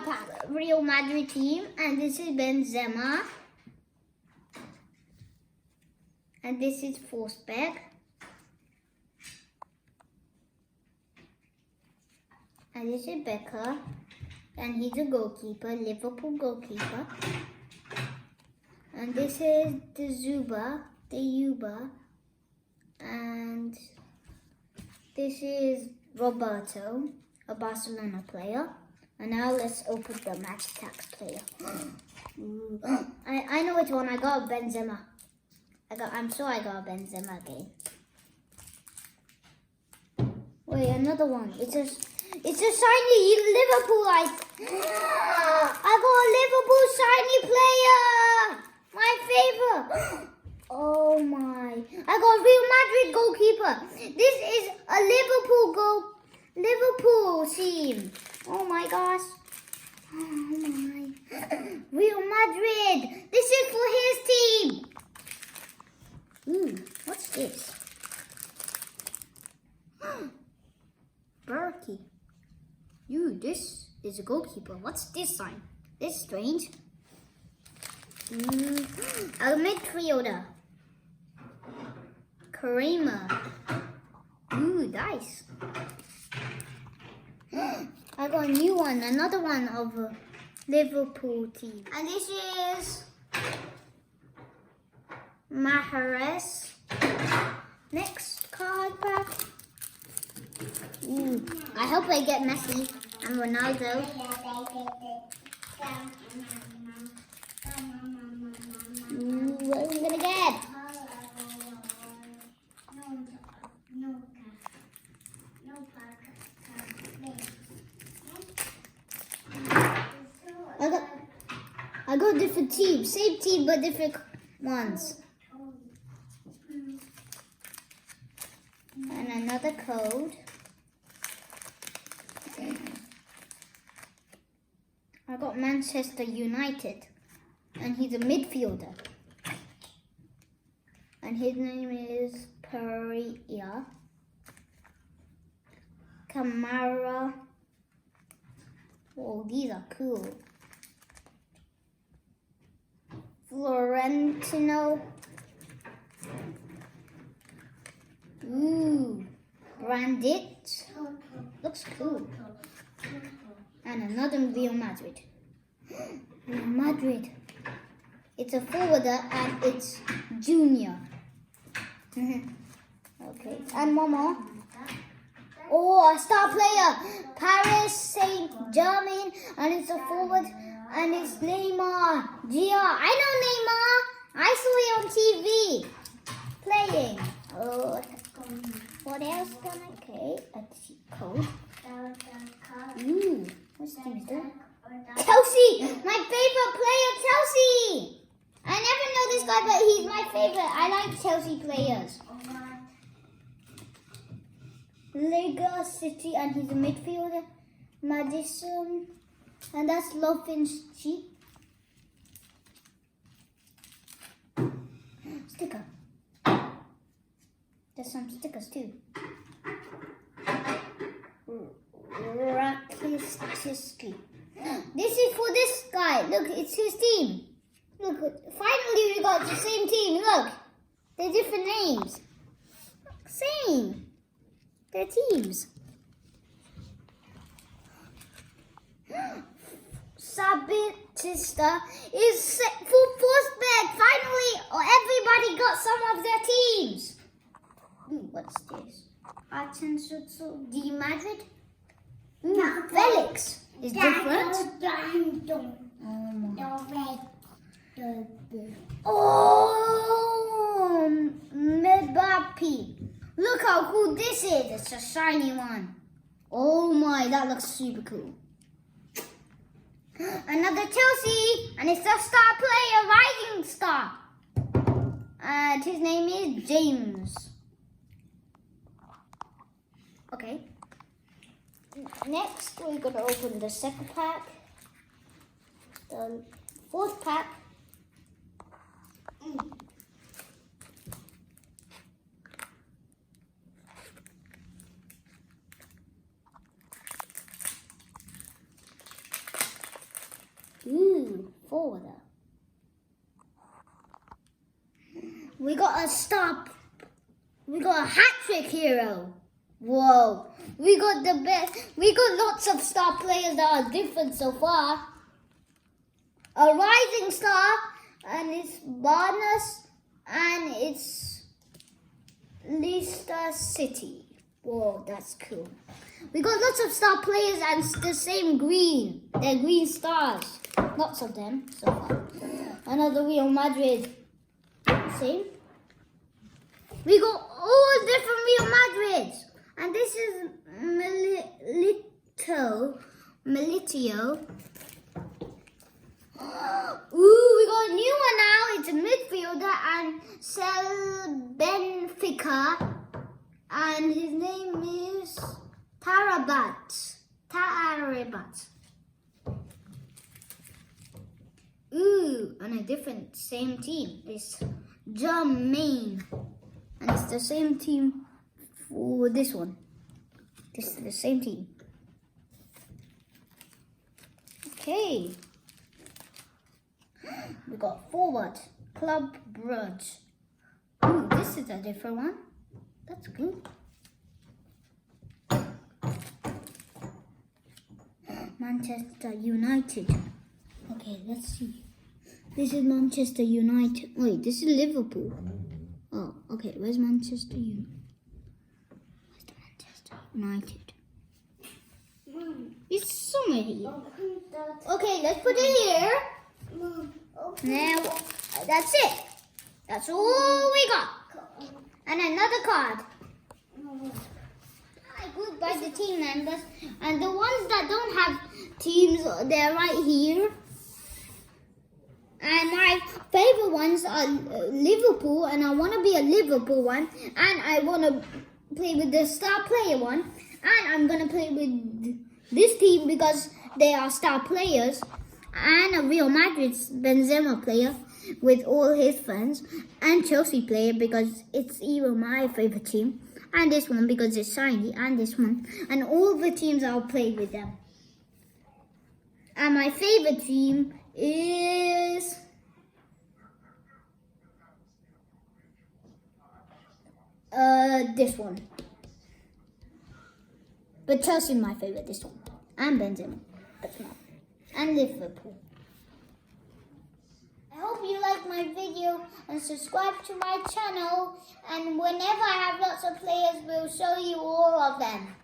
pack, Real Madrid team, and this is Benzema. And this is Forsberg. And this is Becker. And he's a goalkeeper, Liverpool goalkeeper. And this is the Yuba. And this is Roberto, a Barcelona player. And now let's open the MatchAttax player. I know which one I got. Benzema. I'm sure I got a Benzema game. Wait, another one. It's a shiny Liverpool. I got a Liverpool shiny player. My favorite. Oh my! I got a Real Madrid goalkeeper. This is a Liverpool team. Oh my gosh! Oh my! Real Madrid. This is for his team. Ooh, what's this? Berkey. Ooh, this is a goalkeeper. What's this sign? This is strange. A midfielder. Kramer. Ooh, nice. I got a new one, another one of a Liverpool team. And this is Mahrez. Next card pack. I hope I get Messi and Ronaldo. What are we gonna get? I got different teams, same team but different ones. And another code. I got Manchester United. And he's a midfielder. And his name is Pereira. Camara. Oh, these are cool. Florentino. Ooh, Brandit. Looks cool. And another Real Madrid. Real Madrid. It's a forwarder and it's junior. Okay, and one more. Oh, a star player. Paris Saint-Germain, and it's a forward, and it's Neymar. I know Neymar. I saw it on TV playing. Oh, what else can I? Okay, let's see. Code. Ooh, what's this? Chelsea, my favorite player, Chelsea. I never know this guy, but he's my favorite. I like Chelsea players. Lega City, and he's a midfielder. Madison, and that's Lofinski. Sticker. There's some stickers too. Rakitic. This is for this guy. Look, it's his team. Look, finally we got the same team. Look, they're different names. Same. They're teams. Sabitista is set for Forsberg. Finally, everybody got some of their teams. What's this? Artenschutzel, D Madrid. Felix is different. Oh, Mbappe. Look how cool this is. It's a shiny one. Oh my, that looks super cool. Another Chelsea, and it's a star player, rising star. And his name is James. Okay. Next, we're going to open the second pack. The fourth pack. forwarder. We got a stop. We got a hat-trick hero. Whoa. We got the best. We got lots of star players that are different so far. A rising star, and it's Barnes, and it's Leicester City. Whoa, that's cool. We got lots of star players and the same green. They're green stars. Lots of them so far. Another Real Madrid. Same. We got all different Real Madrids. And this is Militio. Ooh, we got a new one now. It's a midfielder and Benfica. And his name is Tarabat. Ooh, and a different same team. It's Germain. And it's the same team for this one. This is the same team. Okay. We got forward. Club Brugge. Ooh, this is a different one. That's good. Manchester United. Okay, let's see. This is Manchester United. Wait, this is Liverpool. Oh, okay. Where's Manchester United? Where's the Manchester United? It's somewhere here. Okay, let's put it here. Now, that's it. That's all we got. And another card. I grouped by the team members. And the ones that don't have teams, they're right here. And my favorite ones are Liverpool. And I want to be a Liverpool one. And I want to play with the star player one. And I'm going to play with this team because they are star players. And a Real Madrid Benzema player with all his friends, and Chelsea player because it's even my favorite team, and this one because it's shiny, and this one, and all the teams I'll play with them. And my favorite team is this one. But Chelsea is my favorite, this one, and Benzema, that's not, and Liverpool. I hope you like my video and subscribe to my channel, and whenever I have lots of players, we'll show you all of them.